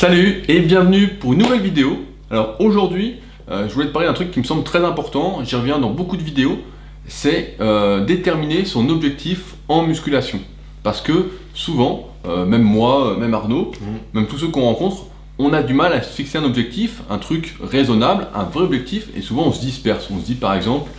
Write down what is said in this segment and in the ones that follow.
Salut et bienvenue pour une nouvelle vidéo. Alors aujourd'hui, je voulais te parler d'un truc qui me semble très important, j'y reviens dans beaucoup de vidéos, c'est déterminer son objectif en musculation. Parce que souvent, même moi, même Arnaud, même tous ceux qu'on rencontre, on a du mal à se fixer un objectif, un truc raisonnable, un vrai objectif, et souvent on se disperse. On se dit par exemple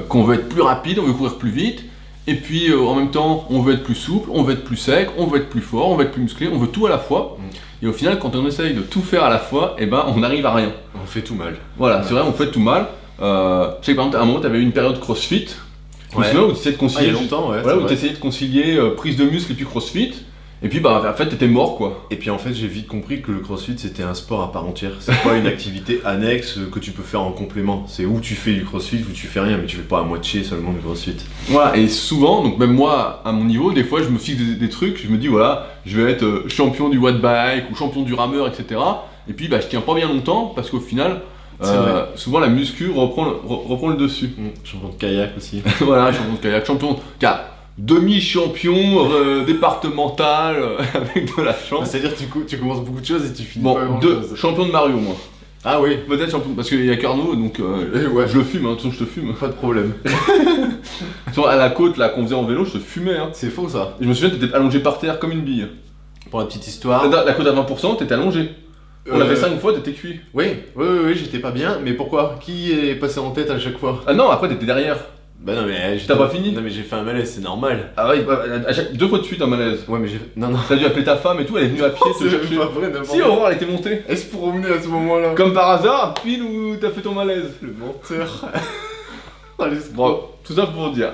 qu'on veut être plus rapide, on veut courir plus vite, et puis en même temps on veut être plus souple, on veut être plus sec, on veut être plus fort, on veut être plus musclé, on veut tout à la fois. Et au final, quand on essaye de tout faire à la fois, eh ben, on n'arrive à rien. On fait tout mal. Voilà, c'est vrai, on fait tout mal. Je sais que par exemple, à un moment, tu avais eu une période CrossFit. Je me souviens où tu essayais de concilier. Il y a longtemps, ouais. Voilà, où tu essayais de concilier prise de muscle et puis CrossFit. Et puis, bah, en fait, t'étais mort, quoi. Et puis en fait, j'ai vite compris que le CrossFit c'était un sport à part entière. C'est pas une activité annexe que tu peux faire en complément. C'est où tu fais du CrossFit, où tu fais rien, mais tu fais pas à moitié seulement du CrossFit. Voilà, et souvent, donc même moi, à mon niveau, des fois, je me fixe des trucs, je me dis, voilà, je vais être champion du watt bike ou champion du rameur, etc. Et puis, bah, je tiens pas bien longtemps parce qu'au final, souvent la muscu reprend le dessus. Champion de kayak aussi. Voilà, champion de kayak, champion de demi-champion départemental avec de la chance. C'est-à-dire que tu commences beaucoup de choses et tu finis Bon, pas grand-chose. champion de Mario, moi. Ah oui, Peut-être champion, parce qu'il y a qu'Arnaud, donc ouais. je le fume, hein, de toute façon je te fume. Pas de problème. À la côte, là, qu'on faisait en vélo, je te fumais. Hein. C'est faux ça. Et je me souviens, t'étais allongé par terre comme une bille. Pour la petite histoire. La côte à 20%, t'étais allongé. On l'a fait 5 fois, t'étais cuit. Oui, j'étais pas bien, mais pourquoi? Qui est passé en tête à chaque fois? Ah non, après t'étais derrière. Bah non mais T'as pas fini? Non mais j'ai fait un malaise, c'est normal. Ah ouais, à chaque 2 fois de suite un malaise. Ouais mais j'ai... Non. T'as dû appeler ta femme et tout, elle est venue à pied te chercher. pas vrai, n'importe Si, Aurore, elle était montée. Est-ce pour revenir à ce moment-là? Comme par hasard, pile où t'as fait ton malaise. Le menteur. Allez, c'est Bon, tout ça pour dire.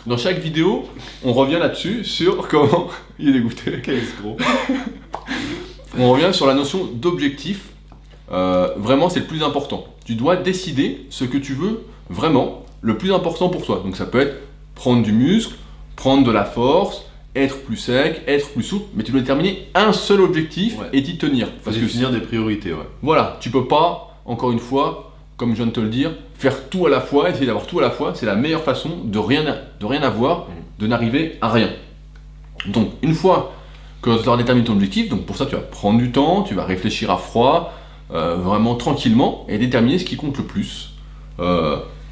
Dans chaque vidéo, on revient là-dessus sur comment... Il est dégoûté. Quel escroc. On revient sur la notion d'objectif. Vraiment, c'est le plus important. Tu dois décider ce que tu veux vraiment, le plus important pour toi. Donc ça peut être prendre du muscle, prendre de la force, être plus sec, être plus souple, mais tu dois déterminer un seul objectif et t'y tenir. Parce que définir des priorités, ouais. Voilà, tu peux pas, encore une fois, comme je viens de te le dire, faire tout à la fois, essayer d'avoir tout à la fois, c'est la meilleure façon de rien avoir, de n'arriver à rien. Donc une fois que tu auras déterminé ton objectif, donc pour ça tu vas prendre du temps, tu vas réfléchir à froid, vraiment tranquillement, et déterminer ce qui compte le plus.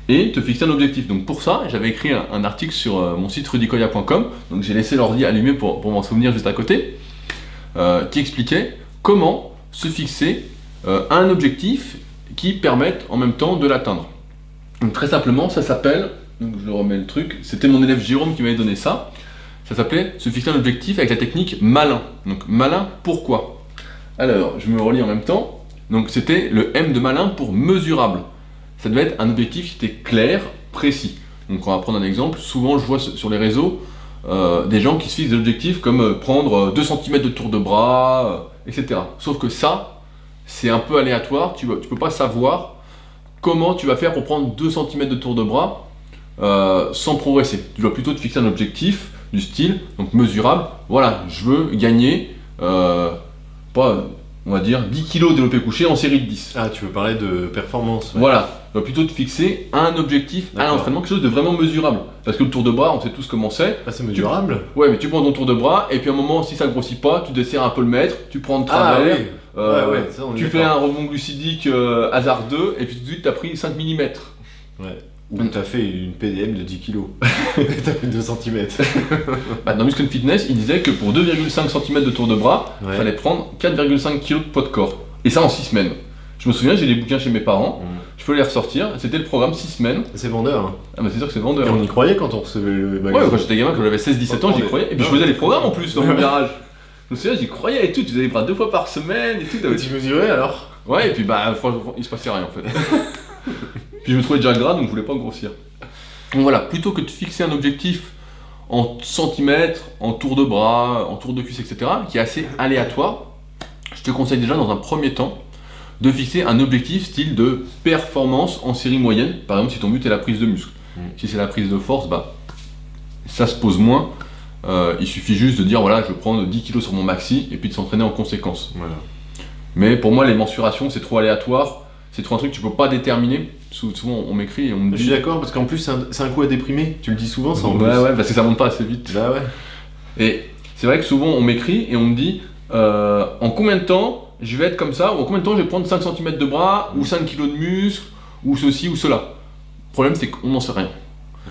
Et te fixer un objectif. Donc pour ça, j'avais écrit un article sur mon site rudicoya.com, donc j'ai laissé l'ordi allumé pour m'en souvenir juste à côté, qui expliquait comment se fixer un objectif qui permette en même temps de l'atteindre. Donc très simplement, ça s'appelle, donc je remets le truc, c'était mon élève Jérôme qui m'avait donné ça, ça s'appelait se fixer un objectif avec la technique malin. Donc malin, pourquoi? Alors, je me relis en même temps, donc c'était le M de malin pour mesurable. Ça devait être un objectif qui était clair, précis. Donc on va prendre un exemple, souvent je vois sur les réseaux des gens qui se fixent des objectifs comme prendre 2 cm de tour de bras, etc. Sauf que ça, c'est un peu aléatoire, tu peux pas savoir comment tu vas faire pour prendre 2 cm de tour de bras sans progresser. Tu dois plutôt te fixer un objectif du style, donc mesurable, voilà, je veux gagner, on va dire 10 kg développé couché en série de 10. Ah, tu veux parler de performance, ouais. Voilà, tu dois plutôt te fixer un objectif à l'entraînement, quelque chose de vraiment mesurable. Parce que le tour de bras, on sait tous comment c'est. Ah, c'est mesurable? Ouais, mais tu prends ton tour de bras, et puis à un moment, si ça grossit pas, tu desserres un peu le mètre, tu prends de travers, ça, tu fais un rebond glucidique hasardeux, et puis tout de suite, tu as pris 5 mm. Ouais. Ou t'as fait une PDM de 10 kg. T'as fait 2 cm. Dans Muscle Fitness, il disait que pour 2,5 cm de tour de bras, il fallait prendre 4,5 kg de poids de corps. Et ça en 6 semaines. Je me souviens, j'ai des bouquins chez mes parents, je peux les ressortir, c'était le programme 6 semaines. C'est vendeur, hein. Ah bah c'est sûr que c'est vendeur. Et on y croyait quand on recevait le magazine. Ouais, quand j'étais gamin, quand j'avais 16-17 ans, j'y croyais. Et puis je faisais les programmes en plus dans mon garage. Je me souviens, j'y croyais et tout, tu faisais les bras 2 fois par semaine et tout. Et tu mesurais alors? Ouais, et puis franchement, il se passait rien en fait. Puis je me trouvais déjà gras, donc je voulais pas grossir. Donc voilà, plutôt que de fixer un objectif en centimètres, en tour de bras, en tour de cuisse, etc., qui est assez aléatoire, je te conseille déjà dans un premier temps de fixer un objectif style de performance en série moyenne. Par exemple, si ton but est la prise de muscle. Si c'est la prise de force, ça se pose moins. Il suffit juste de dire voilà, je prends 10 kg sur mon maxi et puis de s'entraîner en conséquence. Voilà. Mais pour moi, les mensurations, c'est trop aléatoire. C'est trop un truc que tu peux pas déterminer. Souvent, on m'écrit et on me dit. Je suis d'accord, parce qu'en plus, c'est un coup à déprimer. Tu le dis souvent, ça en plus. Ouais, parce que ça monte pas assez vite. Bah ouais. Et c'est vrai que souvent, on m'écrit et on me dit en combien de temps je vais être comme ça, ou en combien de temps je vais prendre 5 cm de bras, ou 5 kg de muscle, ou ceci ou cela. Le problème, c'est qu'on n'en sait rien.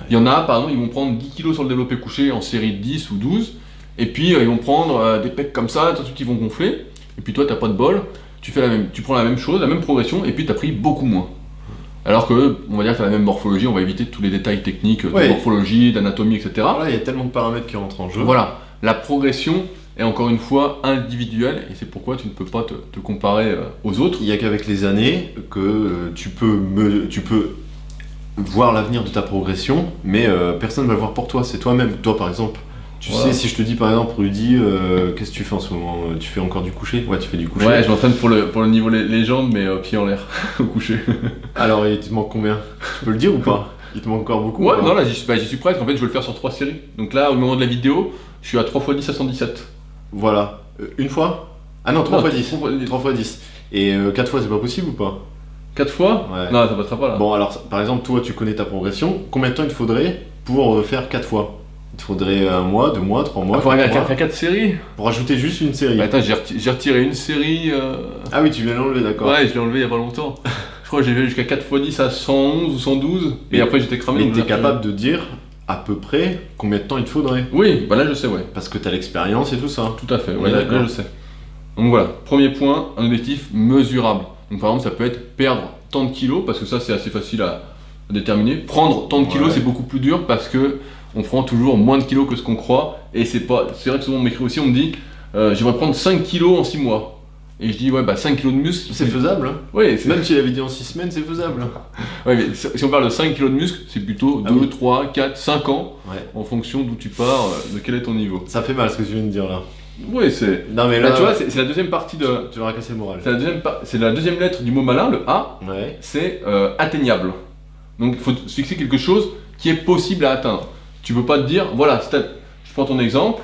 Il y en a, par exemple, ils vont prendre 10 kg sur le développé couché en série de 10 ou 12, et puis ils vont prendre des pecs comme ça, tout de suite ils vont gonfler, et puis toi, t'as pas de bol, tu prends la même chose, la même progression, et puis t'as pris beaucoup moins. Alors que, on va dire que t'as la même morphologie, on va éviter tous les détails techniques de morphologie, d'anatomie, etc. Voilà, il y a tellement de paramètres qui rentrent en jeu. Voilà, la progression est encore une fois individuelle, et c'est pourquoi tu ne peux pas te comparer aux autres. Il n'y a qu'avec les années que tu peux voir l'avenir de ta progression, mais personne ne va le voir pour toi, c'est toi-même. Toi, par exemple, tu sais, si je te dis par exemple, Rudy, qu'est-ce que tu fais en ce moment? Tu fais encore du coucher? Ouais, tu fais du coucher. Ouais, je m'entraîne pour le niveau légende, mais pied en l'air, au coucher. Alors, il te manque combien? Tu peux le dire ou pas? Il te manque encore beaucoup? Ouais, non, là, j'y suis presque. En fait, je veux le faire sur 3 séries. Donc là, au moment de la vidéo, je suis à 3 x 10 à 117. Voilà. Une fois? Ah non, 3 x 10. 3 x 10. Et 4 fois, c'est pas possible ou pas? 4 fois? Ouais. Non, ça passera pas là. Bon, alors, par exemple, toi, tu connais ta progression. Combien de temps il te faudrait pour faire 4 fois? Il te faudrait 1 mois, 2 mois, 3 mois. Pour faire 4 séries? Pour ajouter juste une série. Bah, attends, j'ai retiré une série. Ah oui, tu viens de l'enlever, d'accord. Ouais, je l'ai enlevé il y a pas longtemps. Je crois que j'ai fait jusqu'à 4 x 10 à 111 ou 112. Et après, j'étais cramé. Mais t'es capable de dire à peu près combien de temps il te faudrait? Oui, bah là, je sais, ouais. Parce que t'as l'expérience et tout ça. Tout à fait, ouais, là, je sais. Donc voilà, premier point, un objectif mesurable. Donc par exemple, ça peut être perdre tant de kilos, parce que ça, c'est assez facile à déterminer. Prendre tant de kilos, c'est beaucoup plus dur parce que on prend toujours moins de kilos que ce qu'on croit. Et c'est vrai que souvent on m'écrit aussi, on me dit j'aimerais prendre 5 kilos en 6 mois. Et je dis ouais, bah 5 kilos de muscle. C'est faisable, hein. Oui, même si la vidéo en 6 semaines, c'est faisable. Ouais, mais si on parle de 5 kilos de muscle, c'est plutôt 2, 3, 4, 5 ans, en fonction d'où tu pars, de quel est ton niveau. Ça fait mal ce que tu viens de dire là. Oui, c'est. Non, mais là, tu vois, c'est la deuxième partie de. Tu vas casser le moral. C'est la deuxième lettre du mot malin, le A. Ouais. C'est atteignable. Donc il faut se fixer quelque chose qui est possible à atteindre. Tu peux pas te dire, voilà, je prends ton exemple,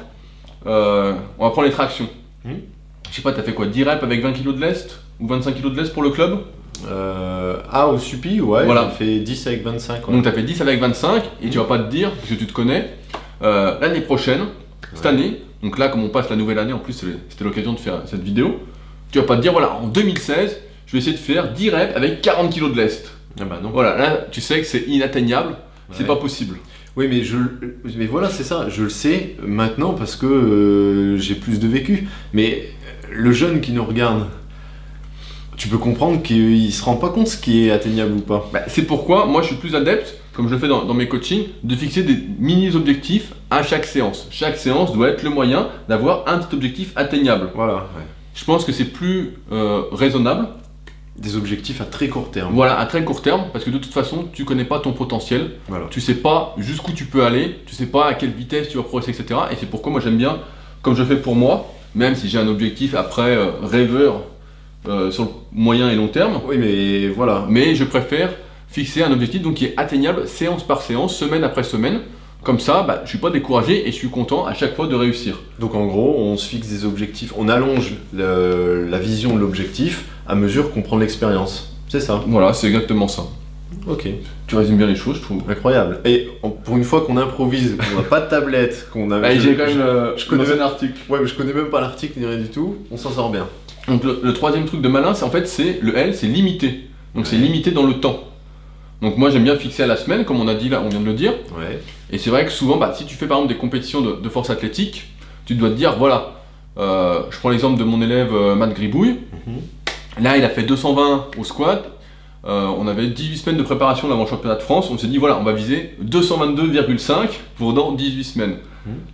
on va prendre les tractions. Je sais pas, t'as fait quoi, 10 reps avec 20 kg de lest ou 25 kg de lest pour le club? Au Supi, ouais, voilà. J'ai fait 10 avec 25. Ouais. Donc t'as fait 10 avec 25 et tu vas pas te dire, parce que tu te connais, l'année prochaine, cette année, donc là comme on passe la nouvelle année, en plus c'était l'occasion de faire cette vidéo, tu vas pas te dire, voilà, en 2016, je vais essayer de faire 10 reps avec 40 kg de lest. Ah bah non. Voilà, là tu sais que c'est inatteignable, c'est pas possible. Oui, mais voilà, c'est ça, je le sais maintenant parce que j'ai plus de vécu. Mais le jeune qui nous regarde, tu peux comprendre qu'il se rend pas compte ce qui est atteignable ou pas. Bah, c'est pourquoi moi je suis plus adepte, comme je le fais dans mes coachings, de fixer des mini-objectifs à chaque séance. Chaque séance doit être le moyen d'avoir un petit objectif atteignable. Voilà. Ouais. Je pense que c'est plus raisonnable. Des objectifs à très court terme. Voilà, à très court terme, parce que de toute façon, tu connais pas ton potentiel, tu sais pas jusqu'où tu peux aller, tu sais pas à quelle vitesse tu vas progresser, etc. Et c'est pourquoi moi j'aime bien, comme je fais pour moi, même si j'ai un objectif après rêveur sur le moyen et long terme. Oui, mais voilà. Mais je préfère fixer un objectif donc qui est atteignable séance par séance, semaine après semaine. Comme ça, je suis pas découragé et je suis content à chaque fois de réussir. Donc en gros, on se fixe des objectifs, on allonge la vision de l'objectif à mesure qu'on prend l'expérience. C'est ça. Voilà, c'est exactement ça. Ok. Tu résumes bien les choses, je trouve. Incroyable. Et pour une fois qu'on improvise, qu'on n'a pas de tablette, qu'on a. J'ai quand même je connais un article. Ouais, mais je connais même pas l'article ni rien du tout. On s'en sort bien. Donc le troisième truc de malin, c'est le L, c'est limité. Donc c'est limité dans le temps. Donc moi j'aime bien fixer à la semaine, comme on a dit là, on vient de le dire. Ouais. Et c'est vrai que souvent, si tu fais par exemple des compétitions de force athlétique, tu dois te dire, voilà, je prends l'exemple de mon élève Matt Gribouille. Là, il a fait 220 au squat. On avait 18 semaines de préparation avant le championnat de France. On s'est dit, voilà, on va viser 222,5 pour dans 18 semaines.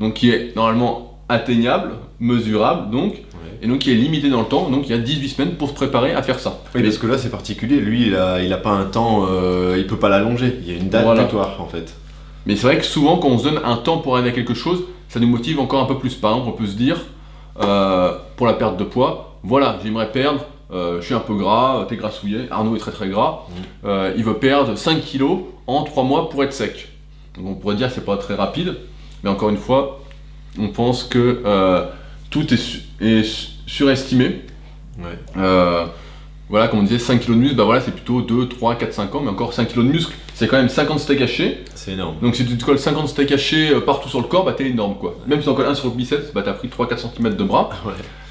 Donc qui est normalement atteignable, mesurable, donc. Et donc qui est limité dans le temps, donc il y a 18 semaines pour se préparer à faire ça. Oui, parce que là c'est particulier, lui il a pas un temps, il peut pas l'allonger, il y a une date butoir en fait. Mais c'est vrai que souvent quand on se donne un temps pour arriver à quelque chose, ça nous motive encore un peu plus. Par exemple, on peut se dire, pour la perte de poids, voilà, j'aimerais perdre, je suis un peu gras, t'es grassouillet, Arnaud est très très gras, il veut perdre 5 kilos en 3 mois pour être sec. Donc on pourrait dire que c'est pas très rapide, mais encore une fois, on pense que tout est surestimé. Voilà, comme on disait, 5 kg de muscle, voilà, c'est plutôt 2, 3, 4, 5 ans, mais encore 5 kg de muscle, c'est quand même 50 steaks hachés. C'est énorme. Donc si tu te colles 50 steaks hachés partout sur le corps, t'es énorme quoi. Même si tu en colles un sur le biceps, t'as pris 3-4 cm de bras.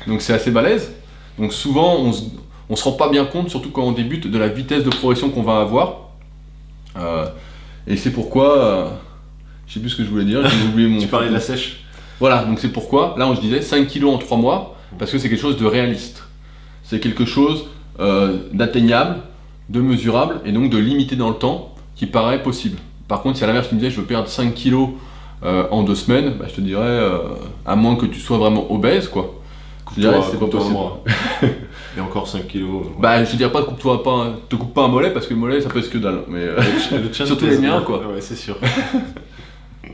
Donc c'est assez balèze. Donc souvent on se rend pas bien compte, surtout quand on débute, de la vitesse de progression qu'on va avoir. Et c'est pourquoi, je sais plus ce que je voulais dire, j'ai oublié mon... Tu parlais de la sèche. Voilà, donc c'est pourquoi, là je disais 5 kilos en 3 mois, parce que c'est quelque chose de réaliste. C'est quelque chose d'atteignable, de mesurable, et donc de limité dans le temps, qui paraît possible. Par contre, si à l'inverse tu me disais je veux perdre 5 kilos en 2 semaines, bah, je te dirais, à moins que tu sois vraiment obèse, quoi. Je dirais c'est pas possible. Et encore 5 kilos. Bah je te dirais pas te coupe pas un mollet, parce que le mollet ça pèse que dalle. Mais le tien surtout les miens, quoi. Ouais, c'est sûr.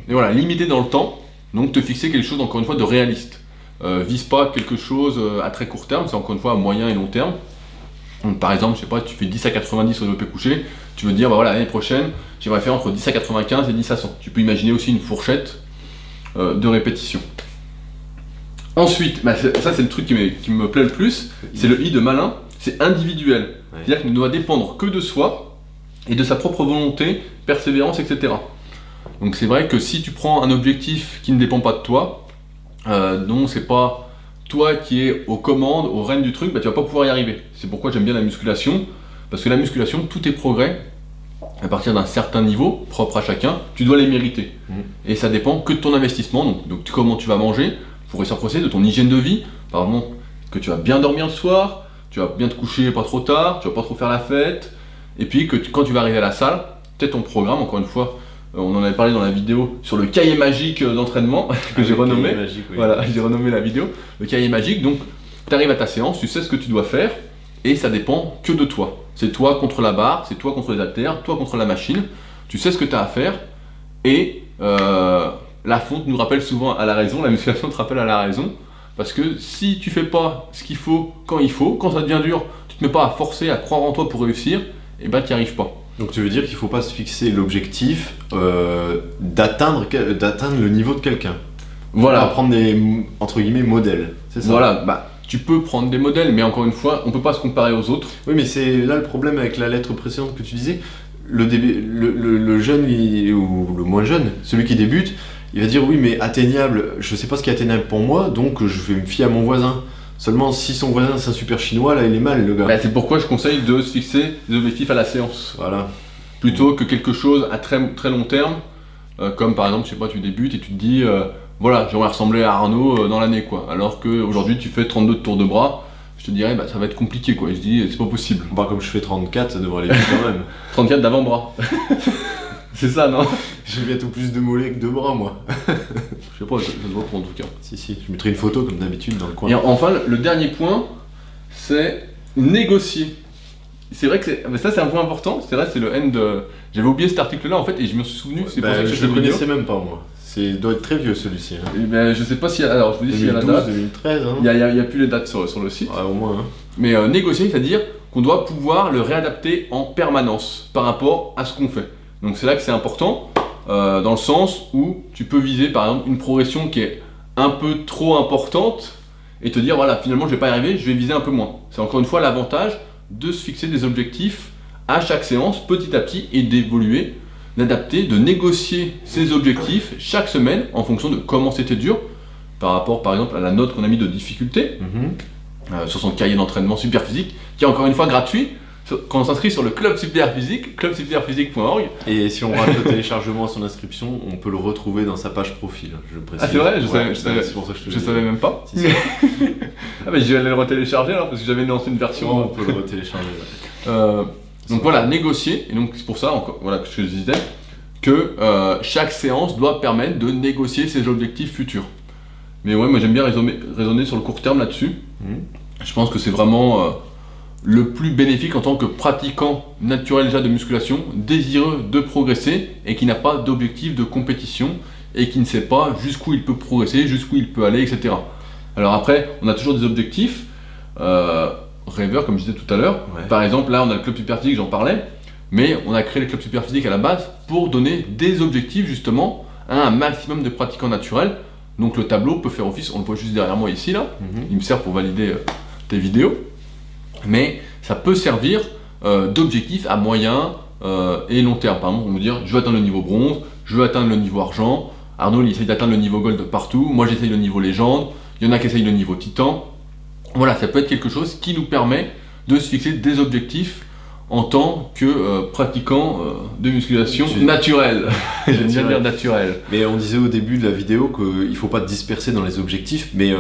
Et voilà, limité dans le temps, donc te fixer quelque chose encore une fois de réaliste. Vise pas quelque chose à très court terme, c'est encore une fois à moyen et long terme. Donc, par exemple, je sais pas, tu fais 10 à 90 au développé couché, tu veux dire bah voilà, l'année prochaine, j'aimerais faire entre 10 à 95 et 10 à 100. Tu peux imaginer aussi une fourchette de répétition. Ensuite, bah, ça c'est le truc qui me plaît le plus, c'est le I de malin, c'est individuel. Ouais. C'est-à-dire qu'il ne doit dépendre que de soi et de sa propre volonté, persévérance, etc. Donc c'est vrai que si tu prends un objectif qui ne dépend pas de toi, dont c'est pas toi qui es aux commandes, aux rênes du truc, bah, tu vas pas pouvoir y arriver. C'est pourquoi j'aime bien la musculation, parce que la musculation, tous tes progrès, à partir d'un certain niveau, propre à chacun, tu dois les mériter. Et ça dépend que de ton investissement, donc comment tu vas manger, pour réussir à procéder de ton hygiène de vie, par exemple que tu vas bien dormir le soir, tu vas bien te coucher pas trop tard, tu vas pas trop faire la fête, et puis que quand tu vas arriver à la salle, peut-être ton programme, encore une fois, on en avait parlé dans la vidéo sur le cahier magique d'entraînement que j'ai renommé. Magique, oui. Voilà, j'ai renommé la vidéo, le cahier magique. Donc, tu arrives à ta séance, tu sais ce que tu dois faire et ça dépend que de toi. C'est toi contre la barre, c'est toi contre les haltères, toi contre la machine. Tu sais ce que tu as à faire et la fonte nous rappelle souvent à la raison, la musculation te rappelle à la raison. Parce que si tu fais pas ce qu'il faut, quand ça devient dur, tu te mets pas à forcer, à croire en toi pour réussir, et ben tu n'y arrives pas. Donc tu veux dire qu'il ne faut pas se fixer l'objectif d'atteindre le niveau de quelqu'un. Voilà. Pas prendre des, entre guillemets, modèles, c'est ça? Voilà, bah tu peux prendre des modèles, mais encore une fois, on ne peut pas se comparer aux autres. Oui, mais c'est là le problème avec la lettre précédente que tu disais. Le jeune ou le moins jeune, celui qui débute, il va dire oui, mais atteignable, je ne sais pas ce qui est atteignable pour moi, donc je vais me fier à mon voisin. Seulement si son voisin c'est un super chinois, là il est mal le gars. Bah, c'est pourquoi je conseille de se fixer des objectifs à la séance. Voilà. Plutôt que quelque chose à très, très long terme, comme par exemple, je sais pas, tu débutes et tu te dis, voilà, j'aimerais ressembler à Arnaud dans l'année, quoi. Alors qu'aujourd'hui tu fais 32 tours de bras, je te dirais, bah ça va être compliqué, quoi. Et je dis, c'est pas possible. Bah comme je fais 34, ça devrait aller vite quand même. 34 d'avant-bras. C'est ça, non? J'ai bientôt plus de mollets que de bras, moi. Je sais pas, ça se voit en tout cas. Si, je mettrai une photo comme d'habitude dans le coin. Et enfin, le dernier point, c'est négocier. C'est vrai que ça c'est un point important, c'est vrai, c'est le N de... J'avais oublié cet article-là en fait et je me suis souvenu, c'est pour ça que je le connaissais même pas moi. Il doit être très vieux celui-ci. Hein. Ben, je sais pas si... Alors je vous dis s'il y a la date. 2013, hein. Il y a plus les dates sur le site. Ouais, au moins. Hein. Mais négocier, c'est-à-dire qu'on doit pouvoir le réadapter en permanence par rapport à ce qu'on fait. Donc c'est là que c'est important, dans le sens où tu peux viser par exemple une progression qui est un peu trop importante et te dire voilà, finalement je vais pas y arriver, je vais viser un peu moins. C'est encore une fois l'avantage de se fixer des objectifs à chaque séance petit à petit et d'évoluer, d'adapter, de négocier ces objectifs chaque semaine en fonction de comment c'était dur par rapport par exemple à la note qu'on a mis de difficulté sur son cahier d'entraînement Superphysique qui est encore une fois gratuit. Quand on s'inscrit sur le club Superphysique, clubsuperphysique.org. Et si on rate le téléchargement à son inscription, on peut le retrouver dans sa page profil, je précise. Ah c'est vrai, c'est pour ça que je savais même pas. Si. Ah bah je vais aller le retélécharger alors parce que j'avais lancé une version. On peut le retélécharger. Donc voilà, négocier, et donc c'est pour ça encore, voilà, que je disais que chaque séance doit permettre de négocier ses objectifs futurs. Mais ouais, moi j'aime bien raisonner sur le court terme là-dessus. Je pense que c'est vraiment le plus bénéfique en tant que pratiquant naturel déjà de musculation, désireux de progresser et qui n'a pas d'objectif de compétition et qui ne sait pas jusqu'où il peut progresser, jusqu'où il peut aller, etc. Alors après, on a toujours des objectifs rêveurs, comme je disais tout à l'heure. Ouais. Par exemple, là, on a le club Superphysique, j'en parlais, mais on a créé le club Superphysique à la base pour donner des objectifs justement à un maximum de pratiquants naturels. Donc le tableau peut faire office, on le voit juste derrière moi ici, là. Il me sert pour valider tes vidéos. Mais ça peut servir d'objectif à moyen et long terme. Par exemple, on va dire, je veux atteindre le niveau bronze, je veux atteindre le niveau argent. Arnaud, il essaye d'atteindre le niveau gold partout. Moi, j'essaye le niveau légende. Il y en a qui essayent le niveau titan. Voilà, ça peut être quelque chose qui nous permet de se fixer des objectifs en tant que pratiquant de musculation naturelle. J'aime bien dire naturelle. Mais on disait au début de la vidéo qu'il ne faut pas disperser dans les objectifs, mais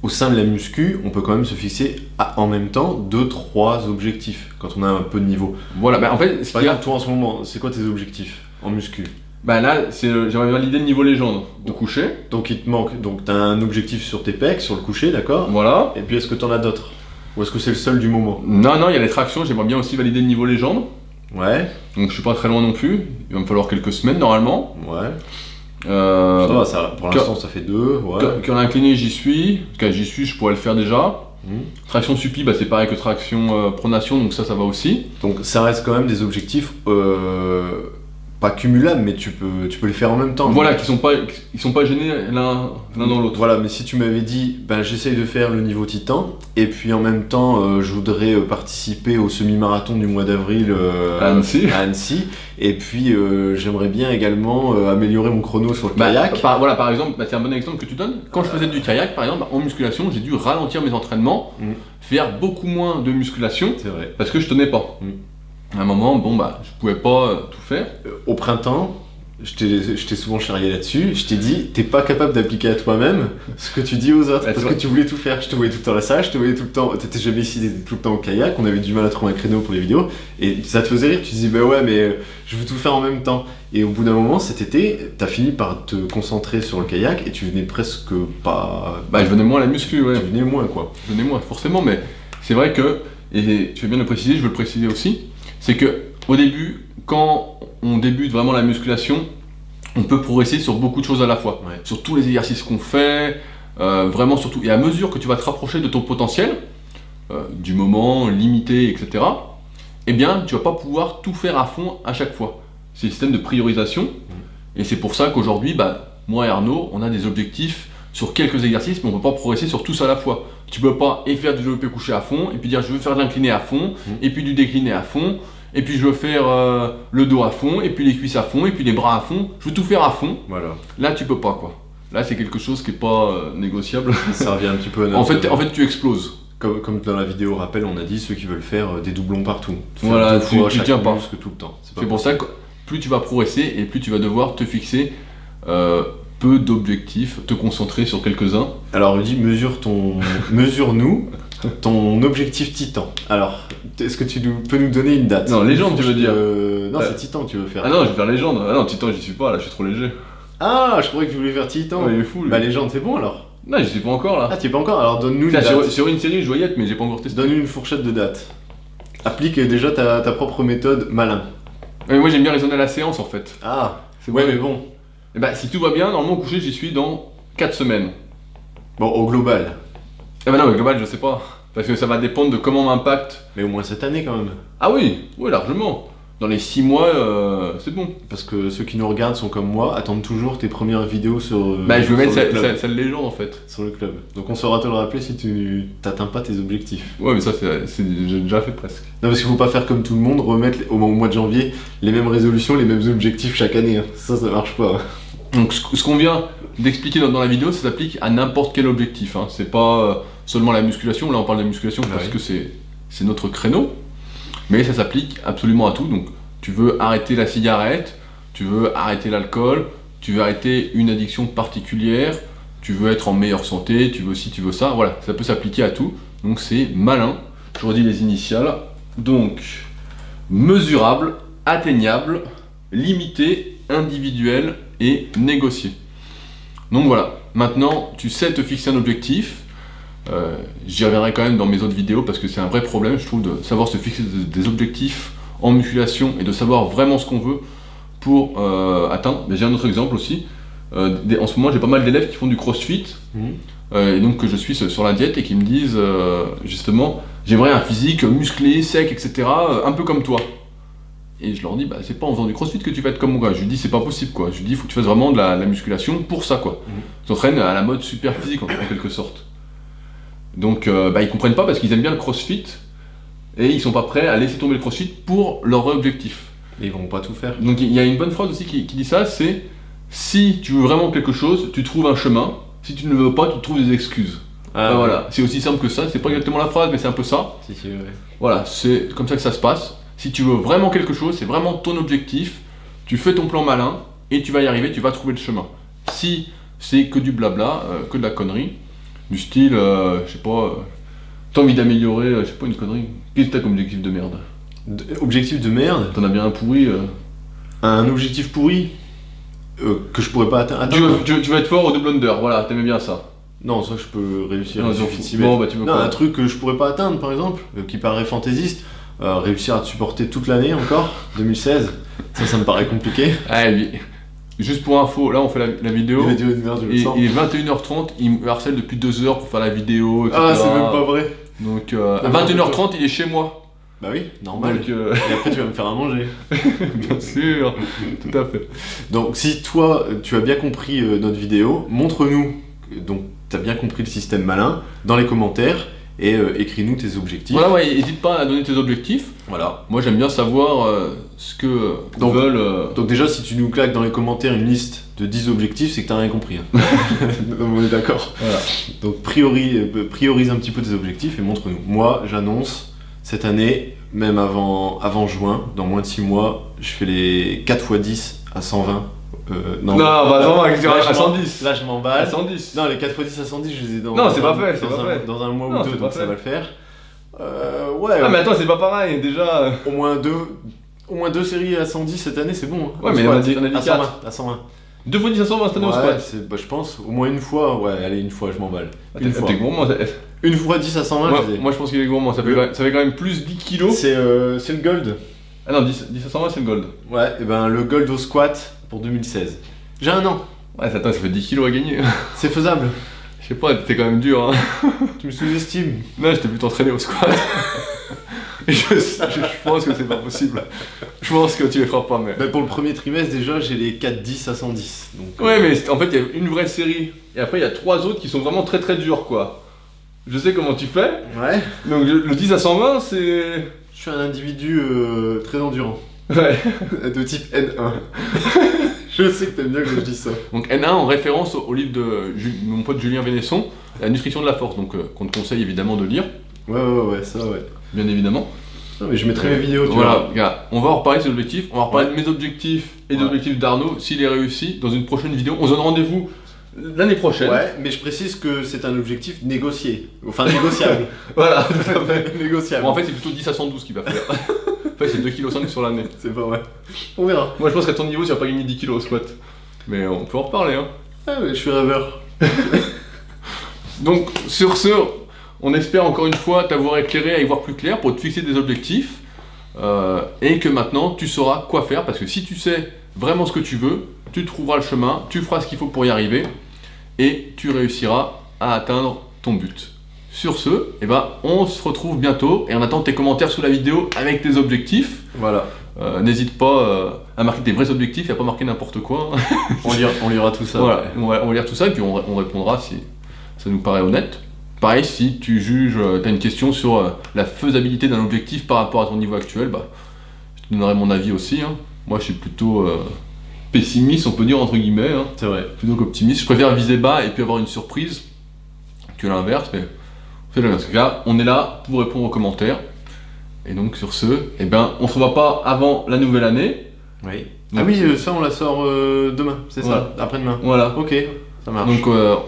au sein de la muscu, on peut quand même se fixer en même temps 2-3 objectifs quand on a un peu de niveau. Voilà, en fait, par exemple, toi en ce moment, c'est quoi tes objectifs en muscu? Là, j'aimerais valider le niveau légende au coucher. Donc il te manque, donc tu as un objectif sur tes pecs, sur le coucher, d'accord? Voilà. Et puis est-ce que tu en as d'autres? Ou est-ce que c'est le seul du moment? Non, il y a les tractions, j'aimerais bien aussi valider le niveau légende. Ouais. Donc je suis pas très loin non plus, il va me falloir quelques semaines normalement. Ouais. Ça, pour l'instant ça fait 2, ouais. Curl incliné, j'y suis. Quand j'y suis, je pourrais le faire déjà. Traction suppi, c'est pareil que traction pronation, donc ça va aussi. Donc ça reste quand même des objectifs pas cumulables, mais tu peux les faire en même temps. Voilà, ils sont pas gênés l'un dans l'autre. Voilà, mais si tu m'avais dit, j'essaye de faire le niveau titan, et puis en même temps, je voudrais participer au semi-marathon du mois d'avril à Annecy, et puis j'aimerais bien également améliorer mon chrono sur le kayak. Par exemple, c'est un bon exemple que tu donnes. Quand je faisais du kayak, par exemple, en musculation, j'ai dû ralentir mes entraînements, faire beaucoup moins de musculation, c'est vrai, parce que je tenais pas. À un moment, je pouvais pas tout faire. Au printemps, je t'ai souvent charrié là-dessus, je t'ai dit, t'es pas capable d'appliquer à toi-même ce que tu dis aux autres, parce que tu voulais tout faire. Je te voyais tout le temps à la salle, je te voyais tout le temps, t'étais jamais ici, t'étais tout le temps au kayak, on avait du mal à trouver un créneau pour les vidéos, et ça te faisait rire, tu te disais, ouais, mais je veux tout faire en même temps. Et au bout d'un moment, cet été, t'as fini par te concentrer sur le kayak, et tu venais presque pas... je venais moins à la muscu, ouais. Tu venais moins, quoi. Je venais moins, forcément, mais c'est vrai que, et tu fais bien de le préciser, je veux le préciser aussi, c'est que au début, quand on débute vraiment la musculation, on peut progresser sur beaucoup de choses à la fois, sur tous les exercices qu'on fait, vraiment surtout. Et à mesure que tu vas te rapprocher de ton potentiel, du moment limité, etc., tu vas pas pouvoir tout faire à fond à chaque fois. C'est le système de priorisation, et c'est pour ça qu'aujourd'hui, moi et Arnaud, on a des objectifs sur quelques exercices, mais on ne peut pas progresser sur tous à la fois. Tu peux pas faire du développé couché à fond, et puis dire je veux faire de l'incliné à fond, et puis du décliné à fond, et puis je veux faire le dos à fond, et puis les cuisses à fond, et puis les bras à fond. Je veux tout faire à fond. Voilà. Là, tu peux pas, quoi. Là, c'est quelque chose qui est pas négociable. Ça revient un petit peu à notre... En fait, tu exploses. Comme dans la vidéo rappel, on a dit ceux qui veulent faire des doublons partout. Voilà, tu tiens pas. Tout le temps. C'est pour ça que plus tu vas progresser, et plus tu vas devoir te fixer peu d'objectifs, te concentrer sur quelques-uns. Alors, Rudy, mesure-nous ton objectif titan. Alors, est-ce que tu peux nous donner une date? Non, légende, tu veux dire? Non, c'est titan que tu veux faire. Ah non, je vais faire légende. Ah non, titan, j'y suis pas, là, je suis trop léger. Ah, je croyais que tu voulais faire titan. Ouais, il est fou, lui. Légende, c'est bon alors? Non, j'y suis pas encore, là. Ah, tu es pas encore? Alors, donne-nous une date. Sur une série, je voyais être, mais j'ai pas encore testé. Donne-nous une fourchette de date. Applique déjà ta propre méthode malin. Mais moi, j'aime bien raisonner à la séance, en fait. Ah, ouais, mais bon. Si tout va bien, normalement, au coucher, j'y suis dans 4 semaines. Bon, au global. Non, mais global, je sais pas. Parce que ça va dépendre de comment m'impacte. Mais au moins cette année, quand même. Ah oui, largement. Dans les 6 mois, c'est bon. Parce que ceux qui nous regardent sont comme moi, attendent toujours tes premières vidéos sur je veux mettre celle légende, en fait. Sur le club. Donc on saura te le rappeler si tu t'atteins pas tes objectifs. Ouais, mais ça, j'ai déjà fait presque. Non, parce qu'il faut pas faire comme tout le monde, remettre au mois de janvier les mêmes résolutions, les mêmes objectifs chaque année. Ça marche pas. Donc ce qu'on vient d'expliquer dans la vidéo, ça s'applique à n'importe quel objectif. C'est pas seulement la musculation. Là, on parle de musculation parce que c'est notre créneau. Mais ça s'applique absolument à tout. Donc, tu veux arrêter la cigarette, tu veux arrêter l'alcool, tu veux arrêter une addiction particulière, tu veux être en meilleure santé, tu veux ci, tu veux ça. Voilà, ça peut s'appliquer à tout. Donc, c'est malin. Je redis les initiales. Donc, mesurable, atteignable, limité, individuel et négocié. Donc voilà, maintenant, tu sais te fixer un objectif. J'y reviendrai quand même dans mes autres vidéos parce que c'est un vrai problème, je trouve, de savoir se fixer des objectifs en musculation et de savoir vraiment ce qu'on veut pour atteindre. Mais j'ai un autre exemple aussi. En ce moment, j'ai pas mal d'élèves qui font du crossfit et donc que je suis sur la diète et qui me disent justement, j'aimerais un physique musclé, sec, etc., un peu comme toi. Et je leur dis, c'est pas en faisant du crossfit que tu vas être comme moi. Je lui dis, c'est pas possible, quoi. Je lui dis, il faut que tu fasses vraiment de la musculation pour ça, quoi. Tu t'entraînes à la mode super physique, en quelque sorte. Donc, ils comprennent pas parce qu'ils aiment bien le crossfit et ils sont pas prêts à laisser tomber le crossfit pour leur objectif. Et ils vont pas tout faire. Donc, il y a une bonne phrase aussi qui dit ça, c'est si tu veux vraiment quelque chose, tu trouves un chemin. Si tu ne le veux pas, tu trouves des excuses. Ah, Bah, voilà, c'est aussi simple que ça, c'est pas exactement la phrase, mais c'est un peu ça. Si, ouais. Voilà, c'est comme ça que ça se passe. Si tu veux vraiment quelque chose, c'est vraiment ton objectif, tu fais ton plan malin et tu vas y arriver, tu vas trouver le chemin. Si c'est que du blabla, que de la connerie, du style, je sais pas, t'as envie d'améliorer, je sais pas, une connerie, qu'est-ce que t'as comme objectif de merde? Objectif de merde, T'en as bien un pourri. un objectif pourri que je pourrais pas atteindre. Tu vas être fort au double under, voilà, t'aimais bien ça. Non, ça je peux réussir. Non, Il suffit de s'y bon, mettre. bah tu veux Non, quoi? un truc que je pourrais pas atteindre par exemple, qui paraît fantaisiste, réussir à te supporter toute l'année encore, 2016, ça me paraît compliqué. Ah, lui, juste pour info, là on fait la vidéo. Il va dire une merde, je le Et sens. il est 21h30, il me harcèle depuis 2 heures pour faire la vidéo, etc. Ah, c'est même pas vrai. Donc à 21h30, il est chez moi. Bah oui, normal. Donc, Et après tu vas me faire à manger. bien sûr, tout à fait. Donc si toi tu as bien compris notre vidéo, montre-nous donc tu as bien compris le système malin dans les commentaires et écris-nous tes objectifs. Voilà, ouais, n'hésite pas à donner tes objectifs. Voilà. Moi j'aime bien savoir ce que Donc- veulent. Donc déjà si tu nous claques dans les commentaires une liste de 10 objectifs, c'est que t'as rien compris. Hein. On est d'accord. Voilà. Donc priorise un petit peu tes objectifs et montre-nous. Moi j'annonce cette année, même avant juin, dans moins de 6 mois, je fais les 4x10 à 120. Non, bah non, Là, à je 110. Là je m'emballe. À 110. Non, les 4x10 à 110, je les ai dans. Non, c'est dans pas un- fait, c'est dans pas un- fait. Dans un mois Non, ou c'est deux, pas donc fait. ça va le faire. Ouais. Ah, mais attends, c'est pas pareil, déjà. Au moins deux séries à 110 cette année, c'est bon. Hein. Ouais, mais on a dit à 4. 120. À 120. 2 fois 10 à 120 cette année au squat. Je pense, au moins une fois. Ouais, allez, une fois, je m'emballe. Une fois. T'es gourmand. Une fois 10 à 120, je les ai. Moi je pense qu'il est gourmand, ça fait quand même plus 10 kilos. C'est le gold. Ah non, 10 à 120 c'est le gold. Ouais, et ben le gold au squat pour 2016. J'ai un an. Ouais, attends, ça fait 10 kilos à gagner. C'est faisable. Je sais pas, t'es quand même dur, hein. Tu me sous-estimes. Non, je t'ai vu t'entraîner au squat. Et je pense que c'est pas possible. Je pense que tu les feras pas, mais. Bah, pour le premier trimestre, déjà, j'ai les 4-10 à 110. Donc, Ouais, mais en fait, il y a une vraie série. Et après, il y a 3 autres qui sont vraiment très très durs, quoi. Je sais comment tu fais. Ouais. Donc, le 10 à 120, c'est. Je suis un individu très endurant. Ouais. De type N1. Je sais que t'aimes bien que je dise ça. Donc, N1 en référence au livre de mon pote Julien Vénesson, La nutrition de la force. Donc, qu'on te conseille évidemment de lire, Ouais, ça, ouais. bien évidemment. Non, mais je mettrai mes vidéos, tu Voilà, vois. regarde, on va en reparler de ces objectifs, on va reparler Ouais. de mes objectifs et des Ouais. objectifs d'Arnaud, s'il est réussi, dans une prochaine vidéo. On se donne rendez-vous l'année prochaine. Ouais, mais je précise que c'est un objectif négocié. Enfin, négociable. Voilà, tout à fait. Négociable. Bon, en fait, c'est plutôt 10 à 112 qu'il va faire. En fait, c'est 2,5 kg sur l'année. C'est pas vrai. On verra. Moi, je pense qu'à ton niveau, tu vas pas gagner 10 kg au squat. Mais on peut en reparler, hein. Ah, mais je suis rêveur. Donc, sur ce, on espère encore une fois t'avoir éclairé à y voir plus clair pour te fixer des objectifs. Et que maintenant, tu sauras quoi faire. Parce que si tu sais vraiment ce que tu veux, tu trouveras le chemin, tu feras ce qu'il faut pour y arriver. Et tu réussiras à atteindre ton but. Sur ce, eh ben, on se retrouve bientôt. Et on attend tes commentaires sous la vidéo avec tes objectifs. Voilà. N'hésite pas à marquer tes vrais objectifs et à pas marquer n'importe quoi. On lira tout ça. Voilà, Ouais. on va lire tout ça et puis on répondra si ça nous paraît honnête. Pareil, si tu juges, tu as une question sur la faisabilité d'un objectif par rapport à ton niveau actuel, bah, je te donnerai mon avis aussi. Hein. Moi, je suis plutôt pessimiste, on peut dire entre guillemets, hein, C'est vrai. plutôt qu'optimiste. Je préfère viser bas et puis avoir une surprise que l'inverse, mais c'est le même. Parce que là, on est là pour répondre aux commentaires. Et donc, sur ce, eh ben, on se revoit pas avant la nouvelle année. Oui. Donc- Ah oui, ça, on la sort demain, c'est Voilà. ça. Après-demain. Voilà. Ok, ça marche. Donc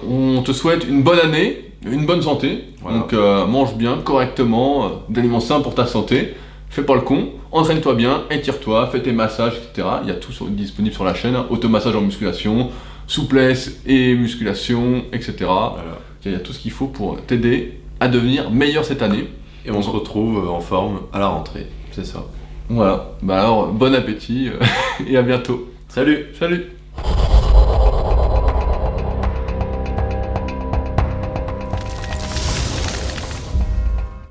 on te souhaite une bonne année, une bonne santé. Voilà. Donc mange bien, correctement, d'aliments sains pour ta santé. Fais pas le con, entraîne-toi bien, étire-toi, fais tes massages, etc. Il y a tout disponible sur la chaîne. Hein. Automassage en musculation, souplesse et musculation, etc. Voilà. Il y a tout ce qu'il faut pour t'aider à devenir meilleur cette année. Et on se retrouve en forme à la rentrée, c'est ça. Voilà. Bah alors, bon appétit et à bientôt. Salut! Salut!